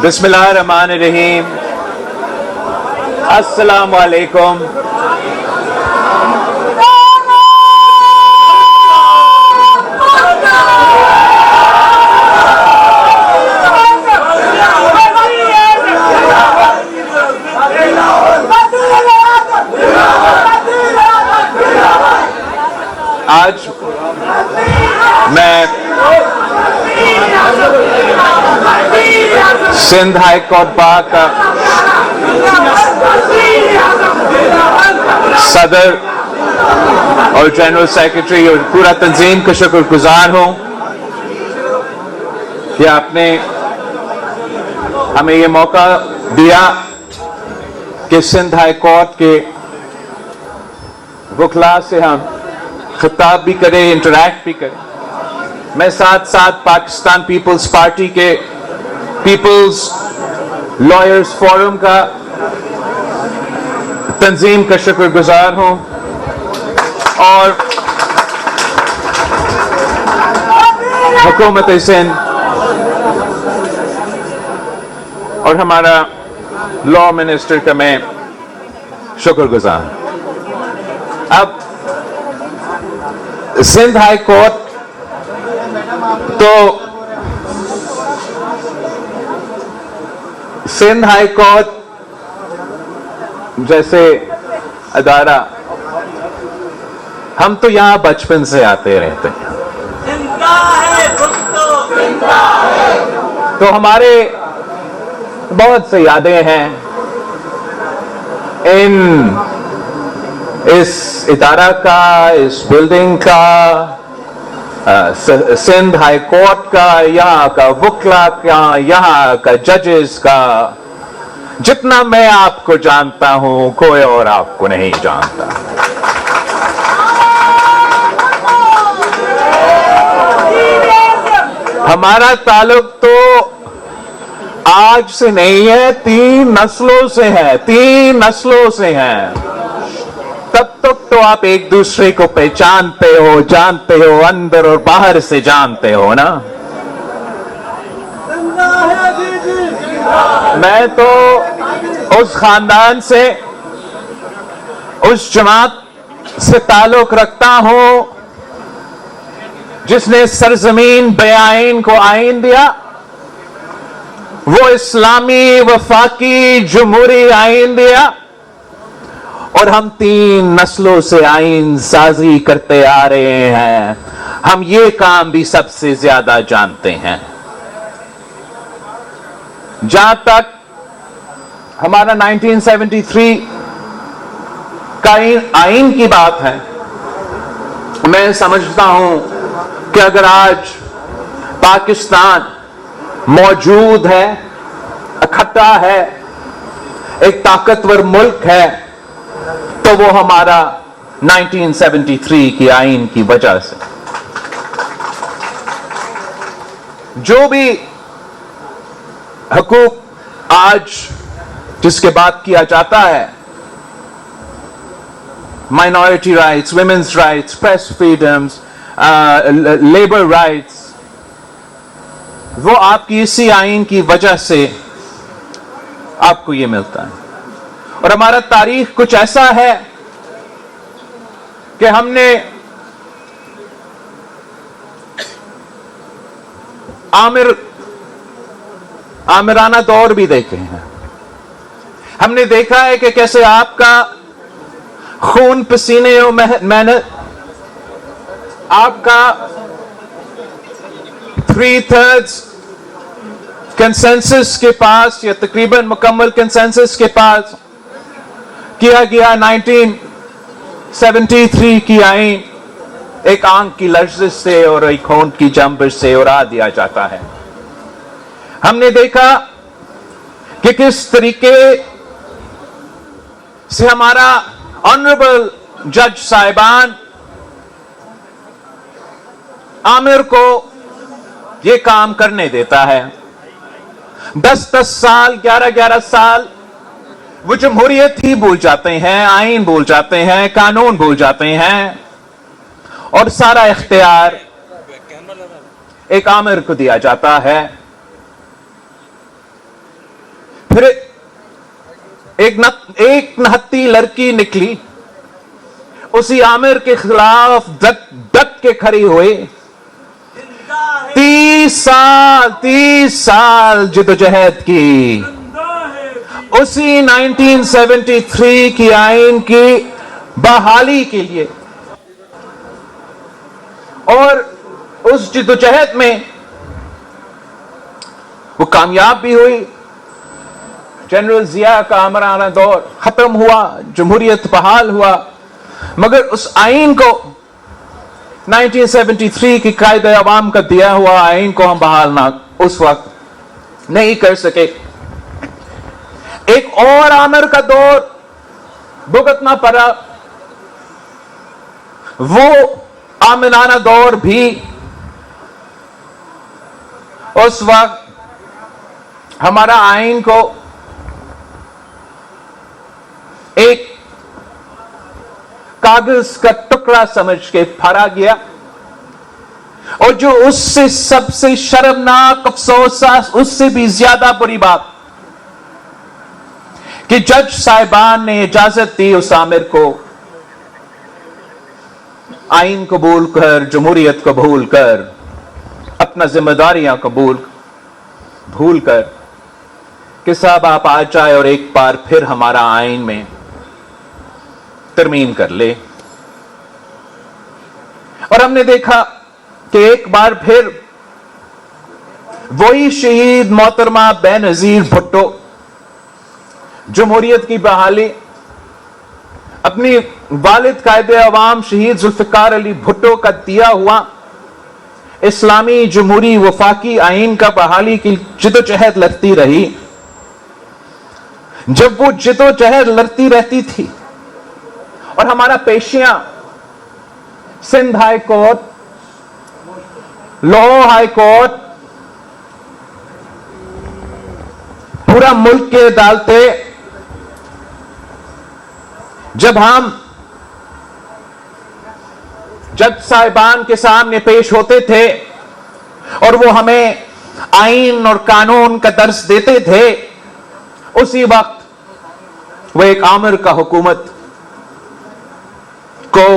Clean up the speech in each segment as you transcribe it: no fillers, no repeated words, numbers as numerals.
بسم اللہ الرحمن الرحیم. السلام علیکم. آج میں سندھ ہائی کورٹ بار کا صدر اور جنرل سیکرٹری اور پورا تنظیم کا شکر گزار ہوں کہ آپ نے ہمیں یہ موقع دیا کہ سندھ ہائی کورٹ کے وکلاء سے ہم خطاب بھی کریں، انٹریکٹ بھی کریں. میں ساتھ ساتھ پاکستان پیپلز پارٹی کے پیپلز لائرز فورم کا تنظیم کا شکر گزار ہوں اور حکومت سندھ اور ہمارا لا منسٹر کا میں شکر گزار ہوں. اب سندھ ہائی کورٹ تو سندھ ہائی کورٹ جیسے ادارہ ہم تو یہاں بچپن سے آتے رہتے ہیں، تو ہمارے بہت سے یادیں ہیں اس ادارہ کا، اس بلڈنگ کا، سندھ ہائی کورٹ کا، یہاں کا وکلا کا، یہاں کا ججز کا. جتنا میں آپ کو جانتا ہوں کوئی اور آپ کو نہیں جانتا. ہمارا تعلق تو آج سے نہیں ہے، 3 نسلوں سے ہے، 3 نسلوں سے ہیں. تب تک تو آپ ایک دوسرے کو پہچانتے ہو، جانتے ہو، اندر اور باہر سے جانتے ہو نا. میں تو اس خاندان سے، اس جماعت سے تعلق رکھتا ہوں جس نے سرزمین بے آئین کو آئین دیا. وہ اسلامی وفاقی جمہوری آئین دیا اور ہم 3 نسلوں سے آئین سازی کرتے آ رہے ہیں. ہم یہ کام بھی سب سے زیادہ جانتے ہیں. جہاں تک ہمارا 1973 کا آئین کی بات ہے، میں سمجھتا ہوں کہ اگر آج پاکستان موجود ہے، اکٹھا ہے، ایک طاقتور ملک ہے، تو وہ ہمارا 1973 کی آئین کی وجہ سے. جو بھی حقوق آج جس کے بات کیا جاتا ہے، minority rights, women's rights, press freedoms, labour rights, وہ آپ کی اسی آئین کی وجہ سے آپ کو یہ ملتا ہے. اور ہمارا تاریخ کچھ ایسا ہے کہ ہم نے آمرانہ دور بھی دیکھے ہیں. ہم نے دیکھا ہے کہ کیسے آپ کا خون پسینے اور محنت، آپ کا 3/3 کنسنسس کے پاس یا تقریباً مکمل کنسنسس کے پاس کیا گیا 1973 کی آئین ایک آنکھ کی لرزش سے اور ایک ہونٹ کی جنبش سے اڑا دیا جاتا ہے. ہم نے دیکھا کہ کس طریقے سے ہمارا آنریبل جج صاحبان عامر کو یہ کام کرنے دیتا ہے. 10 سال، 11 سال وہ جمہوریت ہی بھول جاتے ہیں، آئین بھول جاتے ہیں، قانون بھول جاتے ہیں، اور سارا اختیار ایک آمر کو دیا جاتا ہے. پھر ایک نہتی لڑکی نکلی, اسی عامر کے خلاف ڈٹ کے کھڑی ہوئی. 30 سال جدوجہد کی, اسی 1973 کی آئین کی بحالی کے لیے, اور اس جدوجہد میں وہ کامیاب بھی ہوئی. جنرل ضیاء کا آمرانہ دور ختم ہوا, جمہوریت بحال ہوا, مگر اس آئین کو 1973 کی قائد عوام کا دیا ہوا آئین کو ہم بحال نہ اس وقت نہیں کر سکے. ایک اور عامر کا دور بھگتنا پڑا, وہ آمرانہ دور بھی اس وقت ہمارا آئین کو ایک کاغذ کا ٹکڑا سمجھ کے پھاڑا گیا. اور جو اس سے سب سے شرمناک افسوس, اس سے بھی زیادہ بری بات, کہ جج صاحبان نے اجازت دی اس آمر کو آئین قبول کر, جمہوریت کو بھول کر, اپنا ذمہ داریاں قبول بھول کر, کہ صاحب آپ آ جائے اور ایک بار پھر ہمارا آئین میں ترمیم کر لے. اور ہم نے دیکھا کہ ایک بار پھر وہی شہید محترمہ بے نظیر بھٹو, جمہوریت کی بحالی اپنی والد قائد عوام شہید ذوالفقار علی بھٹو کا دیا ہوا اسلامی جمہوری وفاقی آئین کا بحالی کی جدوجہد لڑتی رہی. جب وہ جدوجہد لڑتی رہتی تھی اور ہمارا پیشیاں Sindh high court, Lahore high court, پورا ملک کے عدالتیں, جب ہم جج صاحبان کے سامنے پیش ہوتے تھے اور وہ ہمیں آئین اور قانون کا درس دیتے تھے, اسی وقت وہ ایک آمر کا حکومت کو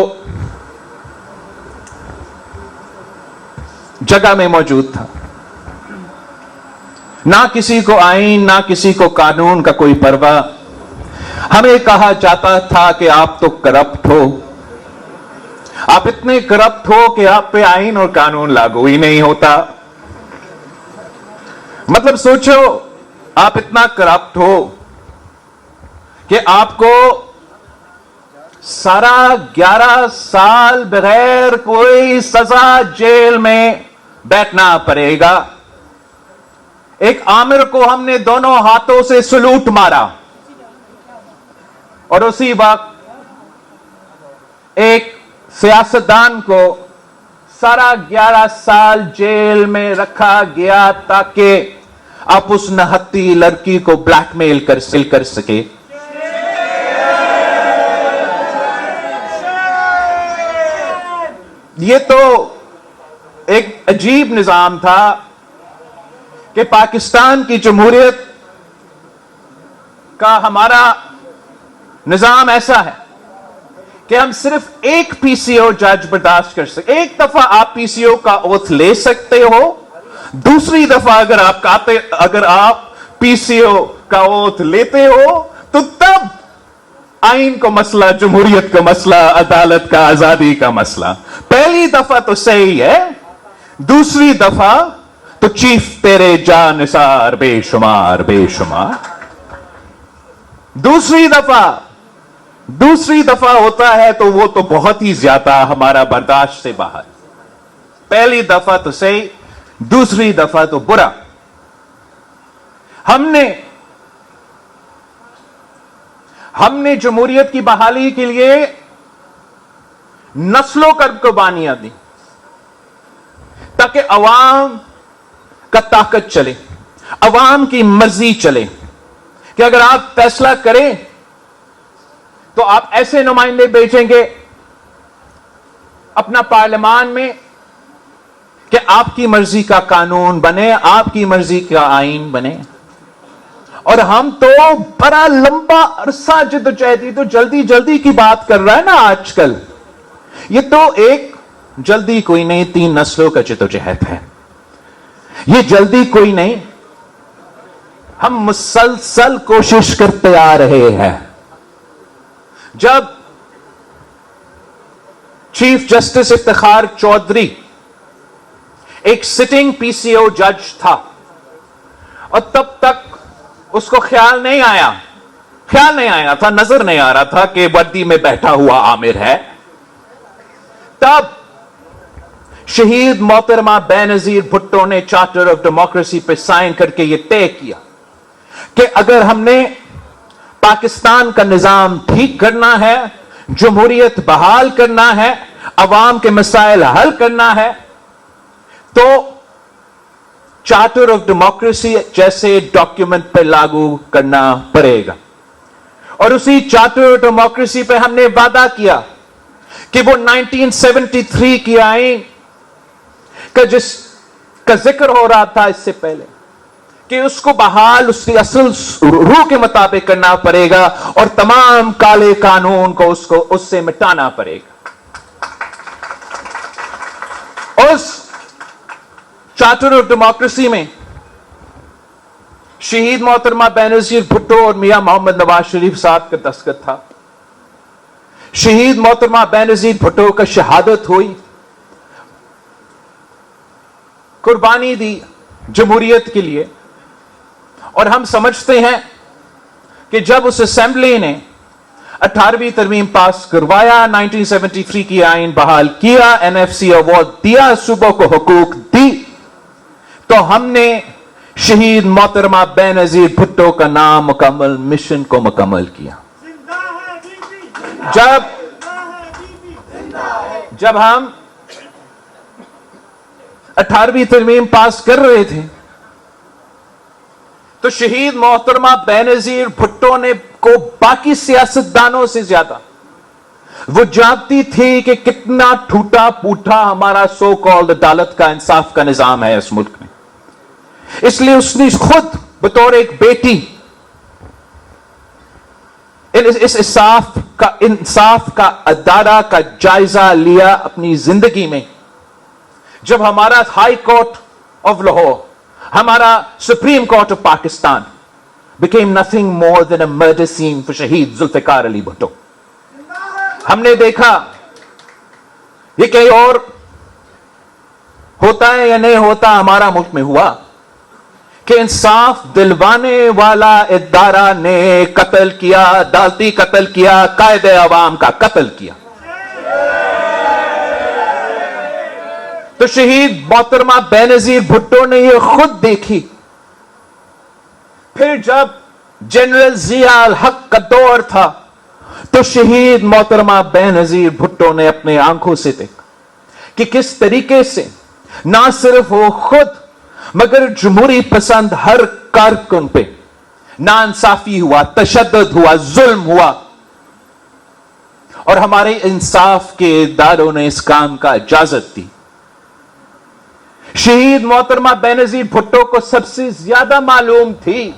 جگہ میں موجود تھا. نہ کسی کو آئین, نہ کسی کو قانون کا کوئی پرواہ. ہمیں کہا جاتا تھا کہ آپ تو کرپٹ ہو, آپ اتنے کرپٹ ہو کہ آپ پہ آئین اور قانون لاگو ہی نہیں ہوتا. مطلب سوچو, آپ اتنا کرپٹ ہو کہ آپ کو سارا 11 سال بغیر کوئی سزا جیل میں بیٹھنا پڑے گا. ایک آمر کو ہم نے دونوں ہاتھوں سے سلوٹ مارا, اور اسی وقت ایک سیاستدان کو سارا 11 سال جیل میں رکھا گیا تاکہ آپ اس نہتی لڑکی کو بلیک میل کر سکے. یہ تو ایک عجیب نظام تھا کہ پاکستان کی جمہوریت کا ہمارا نظام ایسا ہے کہ ہم صرف ایک پی سی او جج برداشت کر سکتے. ایک دفعہ آپ پی سی او کا اوتھ لے سکتے ہو, دوسری دفعہ اگر آپ پی سی او کا اوتھ لیتے ہو تو تب آئین کا مسئلہ, جمہوریت کا مسئلہ, عدالت کا, آزادی کا مسئلہ. پہلی دفعہ تو صحیح ہے, دوسری دفعہ تو چیف تیرے جا نثار بے شمار بے شمار. دوسری دفعہ ہوتا ہے تو وہ تو بہت ہی زیادہ ہمارا برداشت سے باہر. پہلی دفعہ تو صحیح, دوسری دفعہ تو برا. ہم نے جمہوریت کی بحالی کے لیے نسلوں کا قربانیاں دی تاکہ عوام کا طاقت چلے, عوام کی مرضی چلے, کہ اگر آپ فیصلہ کریں تو آپ ایسے نمائندے بھیجیں گے اپنا پارلیمان میں کہ آپ کی مرضی کا قانون بنے, آپ کی مرضی کا آئین بنے. اور ہم تو بڑا لمبا عرصہ جدوجہد، تو جلدی جلدی کی بات کر رہا ہے نا آج کل. یہ تو ایک جلدی کوئی نہیں، 3 نسلوں کا جدوجہد ہے. یہ جلدی کوئی نہیں، ہم مسلسل کوشش کرتے آ رہے ہیں. جب چیف جسٹس افتخار چودھری ایک سٹنگ پی سی او جج تھا، اور تب تک اس کو خیال نہیں آیا تھا، نظر نہیں آ رہا تھا کہ وردی میں بیٹھا ہوا عامر ہے، تب شہید محترمہ بے نظیر بھٹو نے چارٹر آف ڈیموکریسی پہ سائن کر کے یہ طے کیا کہ اگر ہم نے پاکستان کا نظام ٹھیک کرنا ہے، جمہوریت بحال کرنا ہے، عوام کے مسائل حل کرنا ہے، تو چارٹر آف ڈیموکریسی جیسے ڈاکیومنٹ پہ لاگو کرنا پڑے گا. اور اسی چارٹر آف ڈیموکریسی پہ ہم نے وعدہ کیا کہ وہ 1973 کی آئین کا جس کا ذکر ہو رہا تھا اس سے پہلے، کہ اس کو بحال اس کی اصل روح کے مطابق کرنا پڑے گا، اور تمام کالے قانون کو اس سے مٹانا پڑے گا. اس چارٹر آف ڈیموکریسی میں شہید محترمہ بے نظیر بھٹو اور میاں محمد نواز شریف صاحب کا دستخط تھا. شہید محترمہ بے نظیر بھٹو کا شہادت ہوئی، قربانی دی جمہوریت کے لیے. اور ہم سمجھتے ہیں کہ جب اس اسمبلی نے 18ویں ترمیم پاس کروایا، 1973 کی آئین بحال کیا، این ایف سی ایوارڈ دیا، صوبوں کو حقوق دی، تو ہم نے شہید محترمہ بے نظیر بھٹو کا نام مکمل مشن کو مکمل کیا. جب ہم 18ویں ترمیم پاس کر رہے تھے تو شہید محترمہ بے نظیر بھٹو نے کو باقی سیاستدانوں سے زیادہ وہ جانتی تھی کہ کتنا ٹوٹا پوٹا ہمارا سو کالڈ عدالت کا، انصاف کا نظام ہے اس ملک میں. اس لیے اس نے خود بطور ایک بیٹی اس انصاف کا ادارہ کا جائزہ لیا اپنی زندگی میں. جب ہمارا ہائی کورٹ آف لاہور، ہمارا supreme court of Pakistan became nothing more than a murder scene for شہید ذوالفقار علی بھٹو. ہم نے دیکھا یہ کہیں اور ہوتا ہے یا نہیں ہوتا، ہمارا ملک میں ہوا کہ انصاف دلوانے والا ادارہ نے قتل کیا، عدالتی قتل کیا، قائد عوام کا قتل کیا. تو شہید محترمہ بے نظیر بھٹو نے یہ خود دیکھی. پھر جب جنرل ضیاء الحق کا دور تھا تو شہید محترمہ بے نظیر بھٹو نے اپنے آنکھوں سے دیکھا کہ کس طریقے سے نہ صرف وہ خود مگر جمہوری پسند ہر کارکن پہ ناانصافی ہوا، تشدد ہوا، ظلم ہوا، اور ہمارے انصاف کے اداروں نے اس کام کا اجازت دی. شہید محترمہ بے نظیر بھٹو کو سب سے زیادہ معلوم تھی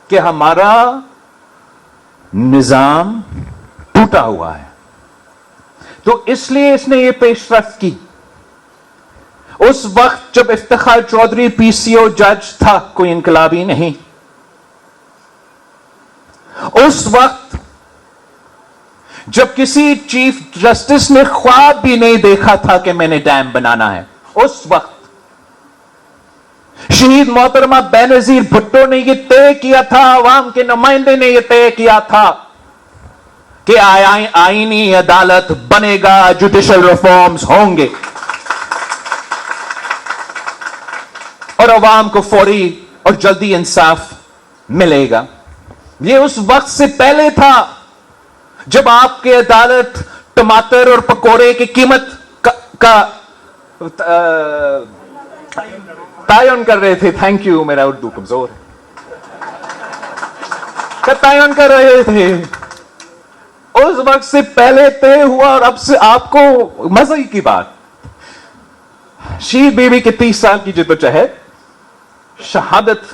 کہ ہمارا نظام ٹوٹا ہوا ہے، تو اس لیے اس نے یہ پیش رفت کی. اس وقت جب افتخار چودھری پی سی او جج تھا، کوئی انقلابی نہیں، اس وقت جب کسی چیف جسٹس نے خواب بھی نہیں دیکھا تھا کہ میں نے ڈیم بنانا ہے، اس وقت شہید محترمہ بے نظیر بھٹو نے یہ طے کیا تھا، عوام کے نمائندے نے یہ طے کیا تھا کہ آئینی عدالت بنے گا، جوڈیشل ریفارمز ہوں گے اور عوام کو فوری اور جلدی انصاف ملے گا. یہ اس وقت سے پہلے تھا جب آپ کے عدالت ٹماٹر اور پکوڑے کی قیمت کا تعین کر رہے تھے. تھینک یو، میرا اردو کمزور ہے. تعین کر رہے تھے، اس وقت سے پہلے طے ہوا. اور اب سے آپ کو مزے کی بات، شہید بیوی کے 30 سال کی جدوجہد، شہادت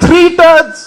3/3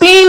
3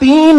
3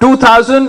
2000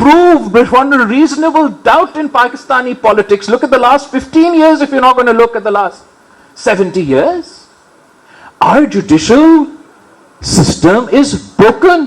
proved beyond a reasonable doubt in Pakistani politics. Look at the last 15 years if you're not going to look at the last 70 years. Our judicial system is broken.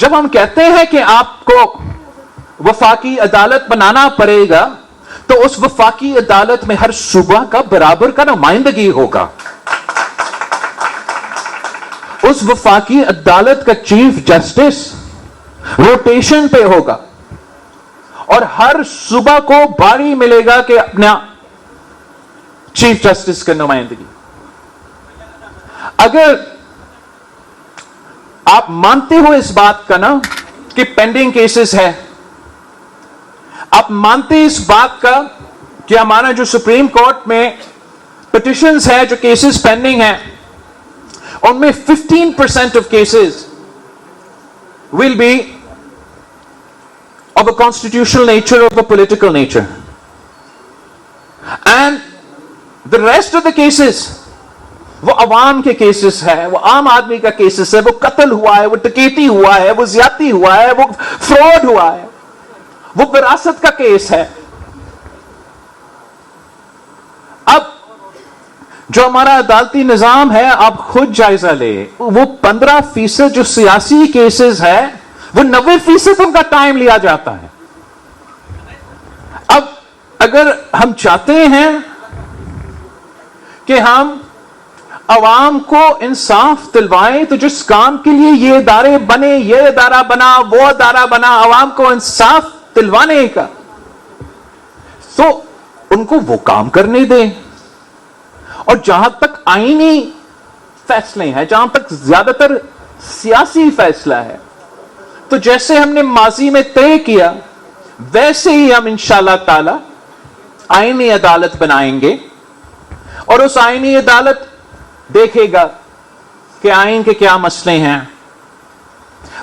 جب ہم کہتے ہیں کہ آپ کو وفاقی عدالت بنانا پڑے گا تو اس وفاقی عدالت میں ہر صوبہ کا برابر کا نمائندگی ہوگا. اس وفاقی عدالت کا چیف جسٹس روٹیشن پہ ہوگا اور ہر صوبہ کو باری ملے گا کہ اپنا چیف جسٹس کا نمائندگی. اگر آپ مانتے ہو اس بات کا نا کہ پینڈنگ کیسز ہے، آپ مانتے اس بات کا کہ ہمارا جو سپریم کورٹ میں پٹیشنز ہے، جو کیسز پینڈنگ ہیں، ان میں 15% of cases will be of a constitutional nature, of a political nature, and the rest of the cases وہ عوام کے کیسز ہے، وہ عام آدمی کا کیسز ہے، وہ قتل ہوا ہے، وہ ڈکیتی ہوا ہے، وہ زیادتی ہوا ہے، وہ فراڈ ہوا ہے، وہ وراثت کا کیس ہے. اب جو ہمارا عدالتی نظام ہے، آپ خود جائزہ لے، وہ 15% جو سیاسی کیسز ہے، وہ 90% ان کا ٹائم لیا جاتا ہے. اب اگر ہم چاہتے ہیں کہ ہم عوام کو انصاف دلوائیں تو جس کام کے لیے یہ ادارے بنے، یہ ادارہ بنا، وہ ادارہ بنا، عوام کو انصاف دلوانے کا، تو ان کو وہ کام کرنے دیں. اور جہاں تک آئینی فیصلے ہیں، جہاں تک زیادہ تر سیاسی فیصلہ ہے، تو جیسے ہم نے ماضی میں طے کیا ویسے ہی ہم انشاءاللہ تعالی آئینی عدالت بنائیں گے. اور اس آئینی عدالت دیکھے گا کہ آئین کے کیا مسئلے ہیں.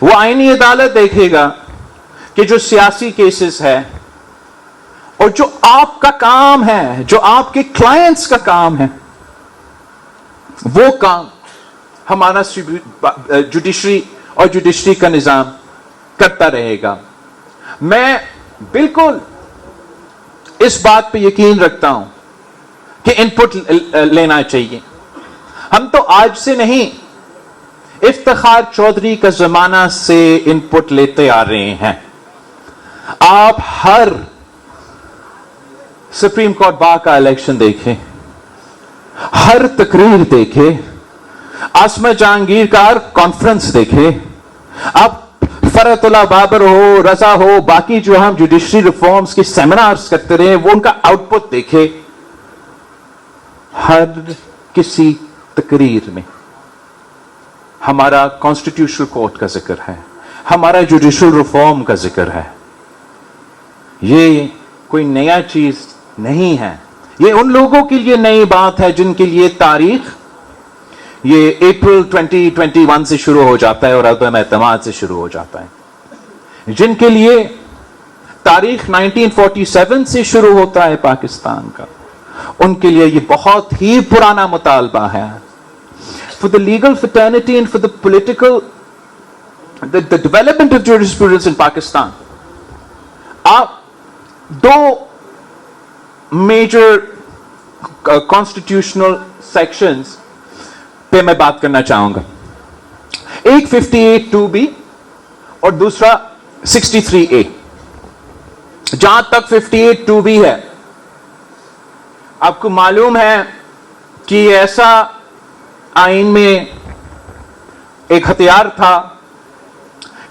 وہ آئینی عدالت دیکھے گا کہ جو سیاسی کیسز ہے اور جو آپ کا کام ہے، جو آپ کے کلائنٹس کا کام ہے، وہ کام ہمارا جوڈیشری اور جوڈیشری کا نظام کرتا رہے گا. میں بالکل اس بات پہ یقین رکھتا ہوں کہ ان پٹ لینا چاہیے. ہم تو آج سے نہیں، افتخار چودھری کا زمانہ سے ان پٹ لیتے آ رہے ہیں. آپ ہر سپریم کورٹ بار کا الیکشن دیکھیں، ہر تقریر دیکھیں، عاصمہ جہانگیر کا ہر کانفرنس دیکھیں، آپ فرحت اللہ بابر ہو، رضا ہو، باقی جو ہم جوڈیشری ریفارمز کے سیمینارز کرتے رہے وہ ان کا آؤٹ پٹ دیکھے. ہر کسی تقریر میں ہمارا کانسٹیٹیوشنل کورٹ کا ذکر ہے، ہمارا جوڈیشل ریفارم کا ذکر ہے. یہ کوئی نیا چیز نہیں ہے. یہ ان لوگوں کے لیے نئی بات ہے جن کے لیے تاریخ یہ اپریل 2021 سے شروع ہو جاتا ہے اور عدم اعتماد سے شروع ہو جاتا ہے. جن کے لیے تاریخ 1947 سے شروع ہوتا ہے پاکستان کا، ان کے لیے یہ بہت ہی پرانا مطالبہ ہے. For the legal fraternity and for the political, the development of jurisprudence in Pakistan, آپ دو میجر constitutional sections پہ میں بات کرنا چاہوں گا. ایک 58(2)B اور دوسرا 63A. جہاں تک 58(2)B ہے، آپ کو معلوم ہے کہ یہ ایسا آئین میں ایک ہتھیار تھا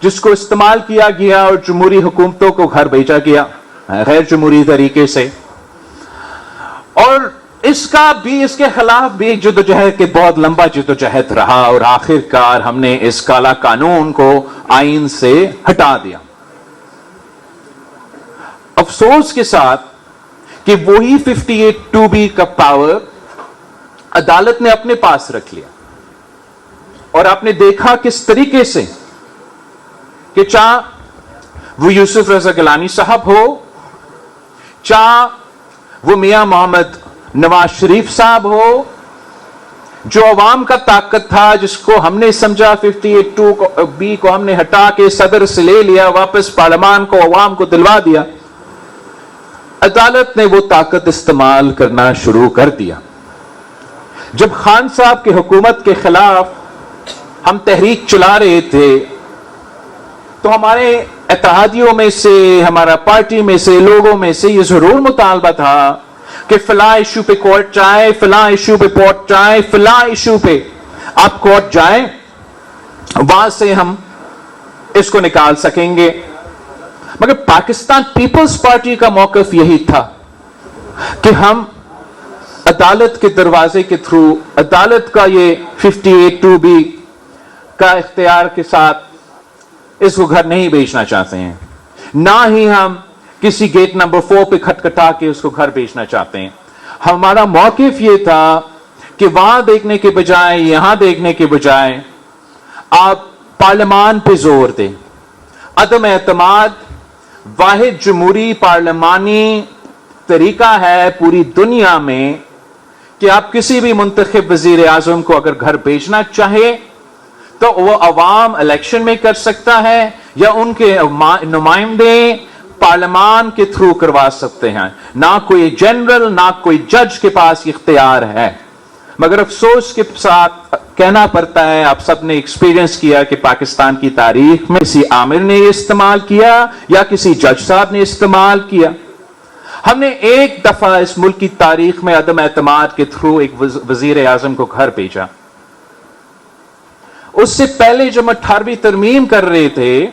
جس کو استعمال کیا گیا اور جمہوری حکومتوں کو گھر بھیجا گیا غیر جمہوری طریقے سے. اور اس کا بھی، اس کے خلاف بھی جدوجہد کے بہت لمبا جدوجہد رہا اور آخر کار ہم نے اس کالا قانون کو آئین سے ہٹا دیا. افسوس کے ساتھ کہ وہی 58(2)B کا پاور عدالت نے اپنے پاس رکھ لیا. اور آپ نے دیکھا کس طریقے سے کہ چاہے وہ یوسف رضا گیلانی صاحب ہو، چاہے وہ میاں محمد نواز شریف صاحب ہو، جو عوام کا طاقت تھا جس کو ہم نے سمجھا 58(2)B کو ہم نے ہٹا کے صدر سے لے لیا، واپس پارلیمان کو عوام کو دلوا دیا، عدالت نے وہ طاقت استعمال کرنا شروع کر دیا. جب خان صاحب کی حکومت کے خلاف ہم تحریک چلا رہے تھے تو ہمارے اتحادیوں میں سے، ہمارا پارٹی میں سے، لوگوں میں سے یہ ضرور مطالبہ تھا کہ فلاں ایشو پہ کورٹ جائے، فلاں ایشو پہ کورٹ جائے، فلاں ایشو پہ آپ کورٹ جائیں، وہاں سے ہم اس کو نکال سکیں گے. مگر پاکستان پیپلز پارٹی کا موقف یہی تھا کہ ہم عدالت کے دروازے کے تھرو، عدالت کا یہ 58(2)B کا اختیار کے ساتھ اس کو گھر نہیں بیچنا چاہتے ہیں، نہ ہی ہم کسی گیٹ نمبر 4 پہ کھٹکھٹا کے اس کو گھر بیچنا چاہتے ہیں. ہمارا موقف یہ تھا کہ وہاں دیکھنے کے بجائے، یہاں دیکھنے کے بجائے آپ پارلیمان پہ زور دیں. عدم اعتماد واحد جمہوری پارلیمانی طریقہ ہے پوری دنیا میں کہ آپ کسی بھی منتخب وزیر اعظم کو اگر گھر بیچنا چاہے تو وہ عوام الیکشن میں کر سکتا ہے یا ان کے نمائندے پارلیمان کے تھرو کروا سکتے ہیں. نہ کوئی جنرل، نہ کوئی جج کے پاس اختیار ہے. مگر افسوس کے ساتھ کہنا پڑتا ہے، آپ سب نے ایکسپیرینس کیا کہ پاکستان کی تاریخ میں کسی عامر نے یہ استعمال کیا یا کسی جج صاحب نے استعمال کیا. ہم نے ایک دفعہ اس ملک کی تاریخ میں عدم اعتماد کے تھرو ایک وزیر اعظم کو گھر بھیجا. اس سے پہلے جب ہم 18ویں ترمیم کر رہے تھے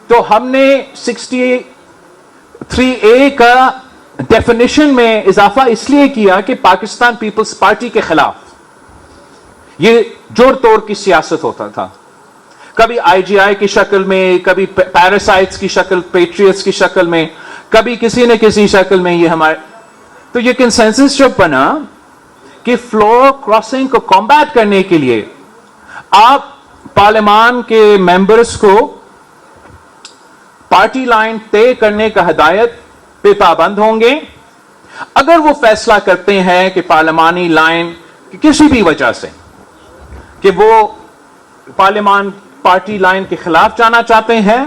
تو ہم نے 63A کا ڈیفینیشن میں اضافہ اس لیے کیا کہ پاکستان پیپلز پارٹی کے خلاف یہ جوڑ توڑ کی سیاست ہوتا تھا. کبھی IGI کی شکل میں، کبھی پیراسائٹس کی شکل، پیٹریٹس کی شکل میں، کبھی کسی نہ کسی شکل میں. یہ ہمارے تو یہ کنسنسس جب بنا کہ فلور کراسنگ کو کمبیٹ کرنے کے لیے آپ پارلیمان کے ممبرز کو پارٹی لائن طے کرنے کا ہدایت پہ پابند ہوں گے. اگر وہ فیصلہ کرتے ہیں کہ پارلیمانی لائن کسی بھی وجہ سے کہ وہ پارلیمان پارٹی لائن کے خلاف جانا چاہتے ہیں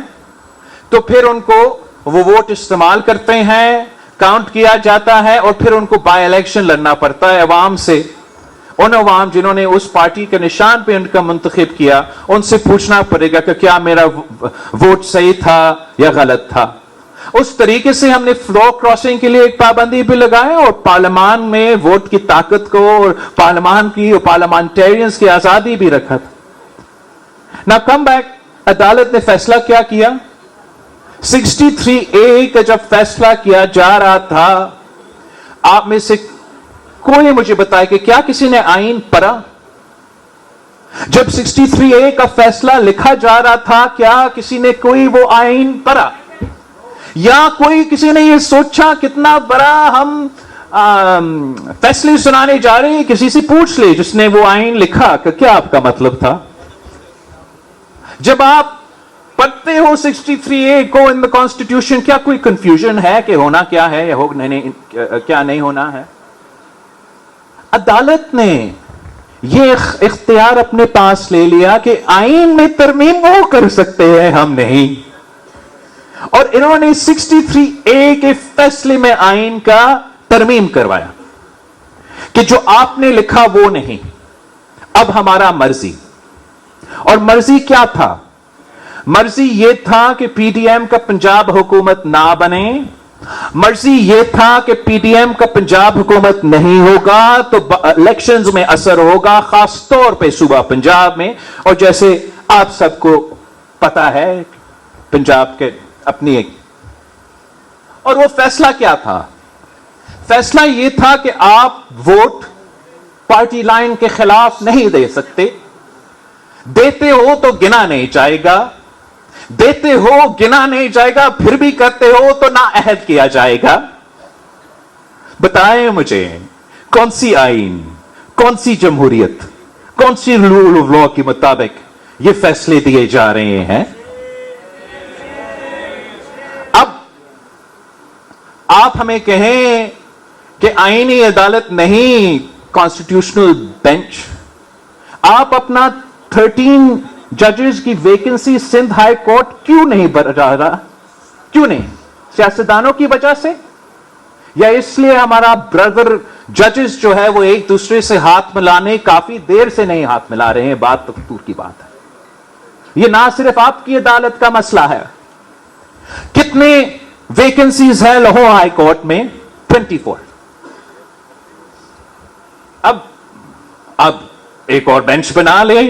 تو پھر ان کو وہ ووٹ استعمال کرتے ہیں، کاؤنٹ کیا جاتا ہے اور پھر ان کو بائی الیکشن لڑنا پڑتا ہے عوام سے. ان عوام جنہوں نے اس پارٹی کے نشان پہ ان کا منتخب کیا، ان سے پوچھنا پڑے گا کہ کیا میرا ووٹ صحیح تھا یا غلط تھا. اس طریقے سے ہم نے فلور کراسنگ کے لیے ایک پابندی بھی لگایا اور پارلیمان میں ووٹ کی طاقت کو اور پارلیمان کی اور پارلیمانٹیرینز کی آزادی بھی رکھا تھا. نا کم بیک عدالت نے فیصلہ کیا کیا؟ 63A کا جب فیصلہ کیا جا رہا تھا، آپ میں سے کوئی مجھے بتائے کہ کیا کسی نے آئین پڑھا؟ جب 63A کا فیصلہ لکھا جا رہا تھا کیا کسی نے کوئی وہ آئین پڑھا؟ یا کوئی کسی نے یہ سوچا کتنا بڑا ہم فیصلے سنانے جا رہے ہیں؟ کسی سے پوچھ لے جس نے وہ آئین لکھا کہ کیا آپ کا مطلب تھا. جب آپ پڑھتے ہو 63A کو ان دا کانسٹیٹیوشن، کیا کوئی کنفیوژن ہے کہ ہونا کیا ہے یا کیا نہیں ہونا ہے؟ عدالت نے یہ اختیار اپنے پاس لے لیا کہ آئین میں ترمیم وہ کر سکتے ہیں، ہم نہیں. اور انہوں نے 63A کے فیصلے میں آئین کا ترمیم کروایا کہ جو آپ نے لکھا وہ نہیں، اب ہمارا مرضی. اور مرضی کیا تھا؟ مرضی یہ تھا کہ پی ڈی ایم کا پنجاب حکومت نہ بنے. مرضی یہ تھا کہ پی ڈی ایم کا پنجاب حکومت نہیں ہوگا تو الیکشنز میں اثر ہوگا، خاص طور پہ صوبہ پنجاب میں. اور جیسے آپ سب کو پتا ہے پنجاب کے اپنی ایک، اور وہ فیصلہ کیا تھا؟ فیصلہ یہ تھا کہ آپ ووٹ پارٹی لائن کے خلاف نہیں دے سکتے. دیتے ہو تو گنا نہیں جائے گا، دیتے ہو گنا نہیں جائے گا، پھر بھی کرتے ہو تو نااہل کیا جائے گا. بتائیں مجھے کون سی آئین، کون سی جمہوریت، کون سی رول آف لا کے مطابق یہ فیصلے دیے جا رہے ہیں؟ اب آپ ہمیں کہیں کہ آئینی عدالت نہیں، کانسٹیٹیوشنل بینچ. آپ اپنا 13 ججز کی ویکنسی سندھ ہائی کورٹ کیوں نہیں بڑھا رہا؟ کیوں نہیں؟ سیاستدانوں کی وجہ سے یا اس لیے ہمارا بردر ججز جو ہے وہ ایک دوسرے سے ہاتھ ملانے کافی دیر سے نہیں ہاتھ ملا رہے ہیں؟ بات تو دور کی بات ہے. یہ نہ صرف آپ کی عدالت کا مسئلہ ہے. کتنے ویکنسیز ہیں لاہور ہائی کورٹ میں؟ 24. اب ایک اور بینچ بنا لے,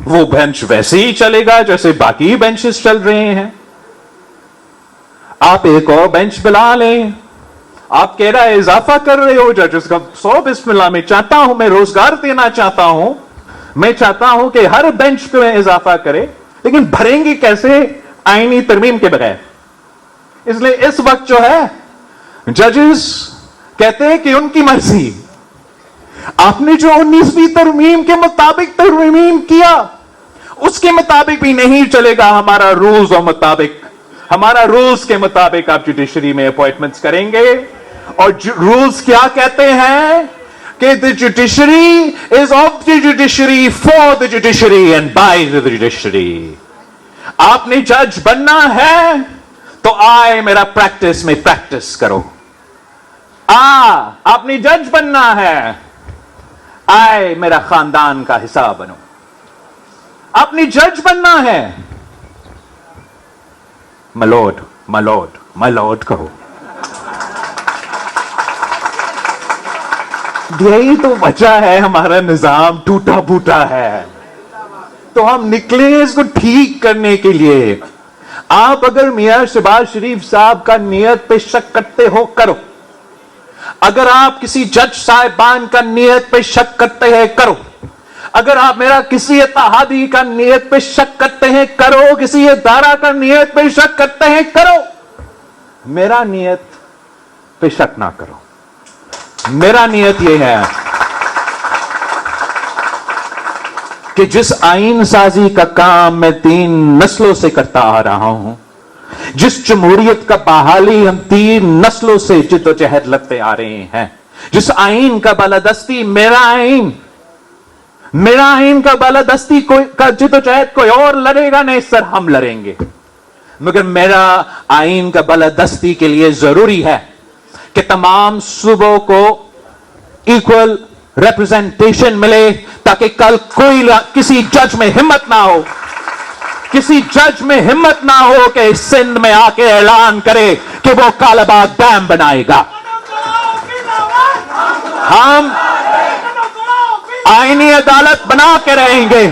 وہ بینچ ویسے ہی چلے گا جیسے باقی بینچز چل رہے ہیں. آپ ایک اور بینچ بنا لیں. آپ کہہ رہا ہے اضافہ کر رہے ہو ججز کا. 100 بسم اللہ. میں چاہتا ہوں, میں روزگار دینا چاہتا ہوں, میں چاہتا ہوں کہ ہر بینچ پہ اضافہ کرے, لیکن بھریں گے کیسے آئینی ترمیم کے بغیر؟ اس لیے اس وقت جو ہے ججز کہتے ہیں کہ ان کی مرضی. آپ نے جو 19ویں ترمیم کے مطابق ترمیم کیا اس کے مطابق بھی نہیں چلے گا. ہمارا رولز اور مطابق, ہمارا رولز کے مطابق آپ جوڈیشری میں اپوائنٹمنٹس کریں گے. اور رولز کیا کہتے ہیں کہ the judiciary is of the judiciary, for the judiciary and by the judiciary. آپ نے جج بننا ہے تو آئے میرا پریکٹس میں پریکٹس کرو. آپ نے جج بننا ہے, آئے میرا خاندان کا حصہ بنو. آپ نے جج بننا ہے, ملوڈ ملوڈ ملوڈ کہو. یہی تو وجہ ہے ہمارا نظام ٹوٹا پھوٹا ہے. تو ہم نکلے اس کو ٹھیک کرنے کے لیے. آپ اگر میاں شہباز شریف صاحب کا نیت پہ شک کرتے ہو کرو. اگر آپ کسی جج صاحبان کا نیت پہ شک کرتے ہیں کرو. اگر آپ میرا کسی اتحادی کا نیت پہ شک کرتے ہیں کرو. کسی ادارہ کا نیت پہ شک کرتے ہیں کرو. میرا نیت پہ شک نہ کرو. میرا نیت یہ ہے کہ جس آئین سازی کا کام میں 3 نسلوں سے کرتا آ رہا ہوں, جس جمہوریت کا بحالی ہم 3 نسلوں سے جد و جہد لگتے آ رہے ہیں, جس آئین کا بالادستی میرا آئین کا بالادستی کا جد و جہد کوئی اور لڑے گا نہیں سر, ہم لڑیں گے. مگر میرا آئین کا بالادستی کے لیے ضروری ہے کہ تمام صوبوں کو ایکول ریپرزنٹیشن ملے, تاکہ کل کوئی کسی جج میں ہمت نہ ہو, کسی جج میں ہمت نہ ہو کہ سندھ میں آ کے اعلان کرے کہ وہ کالا باغ ڈیم بنائے گا. ہم آئینی عدالت بنا کے رہیں گے.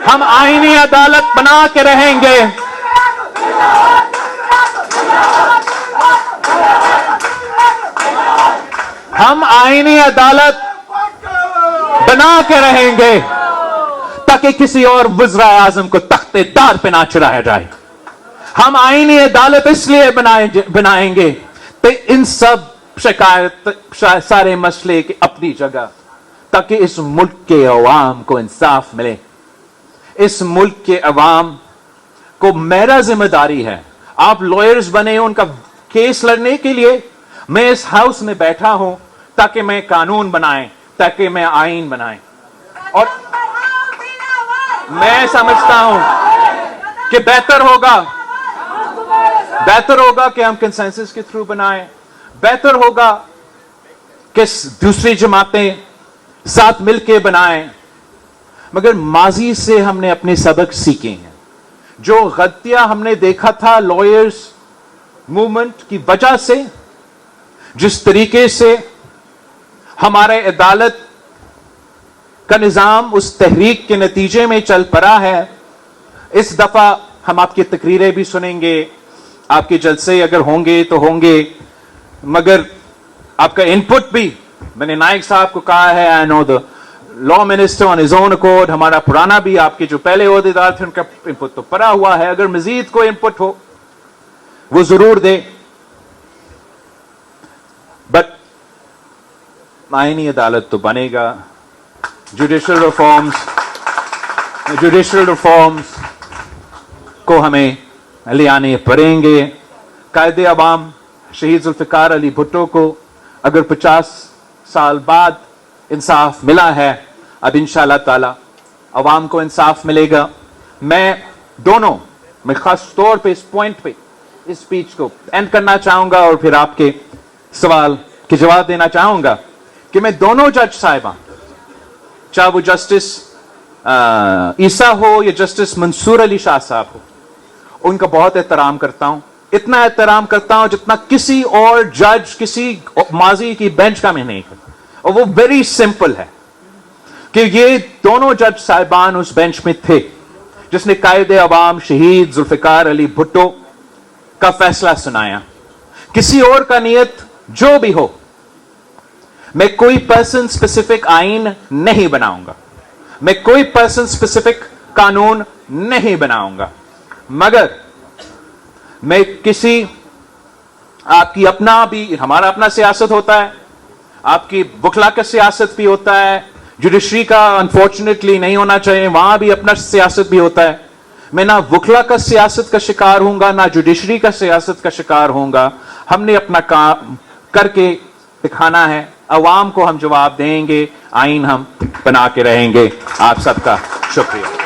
ہم آئینی عدالت بنا کے رہیں گے. ہم آئینی عدالت بنا کے رہیں گے تاکہ کسی اور وزراء اعظم کو تختے دار پہ نہ چڑھایا جائے. ہم آئینی عدالت اس لیے بنائیں گے کہ ان سب شکایت سارے مسئلے کی اپنی جگہ, تاکہ اس ملک کے عوام کو انصاف ملے. اس ملک کے عوام کو میرا ذمہ داری ہے. آپ لائرز بنے ان کا کیس لڑنے کے لیے. میں اس ہاؤس میں بیٹھا ہوں تاکہ میں قانون بنائیں, تاکہ میں آئین بنائیں. اور میں سمجھتا ہوں کہ بہتر ہوگا کہ ہم کنسنسس کے تھرو بنائیں. بہتر ہوگا کہ دوسری جماعتیں ساتھ مل کے بنائیں. مگر ماضی سے ہم نے اپنے سبق سیکھے ہیں. جو غلطیاں ہم نے دیکھا تھا لائرز موومنٹ کی وجہ سے, جس طریقے سے ہمارے عدالت کا نظام اس تحریک کے نتیجے میں چل پڑا ہے, اس دفعہ ہم آپ کی تقریریں بھی سنیں گے, آپ کے جلسے اگر ہوں گے تو ہوں گے, مگر آپ کا انپٹ بھی. میں نے نائک صاحب کو کہا ہے, I know the law minister on his own accord, ہمارا پرانا بھی, آپ کے جو پہلے عہدیدار تھے ان کا انپٹ تو پڑا ہوا ہے. اگر مزید کوئی انپٹ ہو وہ ضرور دے. بٹ آئینی عدالت تو بنے گا. جوڈیشل ریفارمز کو ہمیں لے آنے پڑیں گے. قائد عوام شہید ذوالفقار علی بھٹو کو اگر 50 سال بعد انصاف ملا ہے, اب انشاءاللہ تعالی عوام کو انصاف ملے گا. میں خاص طور پہ اس پوائنٹ پہ اس سپیچ کو اینڈ کرنا چاہوں گا اور پھر آپ کے سوال کے جواب دینا چاہوں گا کہ میں دونوں جج صاحبان, چاہے وہ جسٹس عیسیٰ ہو یا جسٹس منصور علی شاہ صاحب ہو, ان کا بہت احترام کرتا ہوں, اتنا احترام کرتا ہوں جتنا کسی اور جج کسی ماضی کی بینچ کا میں نہیں کرتا. اور وہ ویری سمپل ہے کہ یہ دونوں جج صاحبان اس بینچ میں تھے جس نے قائد عوام شہید ذوالفقار علی بھٹو کا فیصلہ سنایا. کسی اور کا نیت جو بھی ہو, میں کوئی پرسن اسپیسیفک آئین نہیں بناؤں گا, میں کوئی پرسن اسپیسیفک قانون نہیں بناؤں گا, مگر میں کسی, آپ کی اپنا بھی, ہمارا اپنا سیاست ہوتا ہے, آپ کی وکلا کا سیاست بھی ہوتا ہے, جوڈیشری کا انفارچونیٹلی نہیں ہونا چاہیے, وہاں بھی اپنا سیاست بھی ہوتا ہے. میں نہ وکلا کا سیاست کا شکار ہوں گا, نہ جوڈیشری کا سیاست کا شکار ہوں گا. ہم نے اپنا کام کر کے دکھانا ہے, عوام کو ہم جواب دیں گے, آئین ہم بنا کے رہیں گے. آپ سب کا شکریہ.